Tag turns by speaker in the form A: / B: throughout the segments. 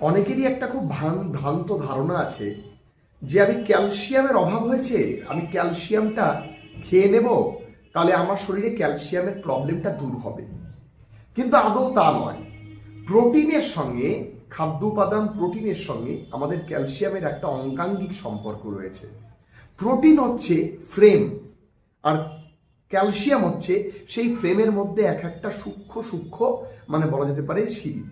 A: অনেকেরই একটা খুব ভ্রান্ত ধারণা আছে যে আমি ক্যালসিয়ামের অভাব হয়েছে, আমি ক্যালসিয়ামটা খেয়ে নেব, তাহলে আমার শরীরে ক্যালসিয়ামের প্রবলেমটা দূর হবে। কিন্তু আদৌ তা নয়। প্রোটিনের সঙ্গে, খাদ্য উপাদান প্রোটিনের সঙ্গে আমাদের ক্যালসিয়ামের একটা অঙ্গাঙ্গিক সম্পর্ক রয়েছে। প্রোটিন হচ্ছে ফ্রেম, আর ক্যালসিয়াম হচ্ছে সেই ফ্রেমের মধ্যে এক একটা সূক্ষ্ম সূক্ষ্ম মানে বলা যেতে পারে সিঁড়ি।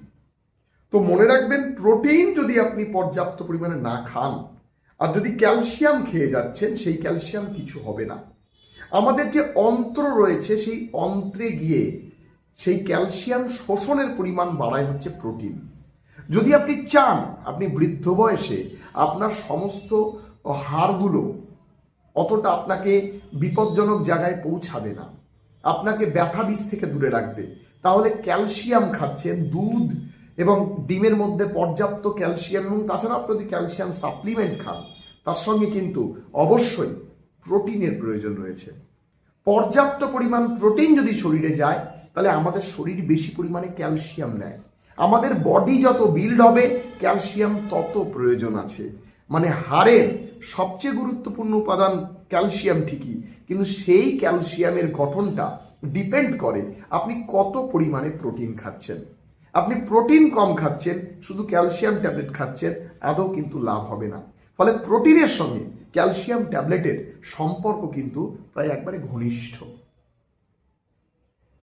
A: তো মনে রাখবেন, প্রোটিন যদি আপনি পর্যাপ্ত পরিমাণে না খান আর যদি ক্যালসিয়াম খেয়ে যাচ্ছেন, সেই ক্যালসিয়াম কিছু হবে না। আমাদের যে অন্ত্র রয়েছে, সেই অন্ত্রে গিয়ে সেই ক্যালসিয়াম শোষণের পরিমাণ বাড়ায় হচ্ছে প্রোটিন। যদি আপনি চান আপনি বৃদ্ধ বয়সে আপনার সমস্ত হাড়গুলো অতটা আপনাকে বিপজ্জনক জায়গায় পৌঁছাবে না, আপনাকে ব্যথা বিষ থেকে দূরে রাখবে, তাহলে ক্যালসিয়াম খাচ্ছেন, দুধ এবং ডিমের মধ্যে পর্যাপ্ত ক্যালসিয়াম, এবং তাছাড়া আপনি যদি ক্যালসিয়াম সাপ্লিমেন্ট খান, তার সঙ্গে কিন্তু অবশ্যই প্রোটিনের প্রয়োজন রয়েছে। পর্যাপ্ত পরিমাণ প্রোটিন যদি শরীরে যায়, তাহলে আমাদের শরীর বেশি পরিমাণে ক্যালসিয়াম নেয়। আমাদের বডি যত বিল্ড হবে, ক্যালসিয়াম তত প্রয়োজন আছে। মানে হাড়ের সবচেয়ে গুরুত্বপূর্ণ উপাদান ক্যালসিয়াম ঠিকই, কিন্তু সেই ক্যালসিয়ামের গঠনটা ডিপেন্ড করে আপনি কত পরিমাণে প্রোটিন খাচ্ছেন। আপনি প্রোটিন কম খাচ্ছেন, শুধু ক্যালসিয়াম ট্যাবলেট খাচ্ছেন, আদৌ কিন্তু লাভ হবে না। ফলে প্রোটিনের সঙ্গে ক্যালসিয়াম ট্যাবলেটের সম্পর্ক কিন্তু প্রায় একবারে ঘনিষ্ঠ।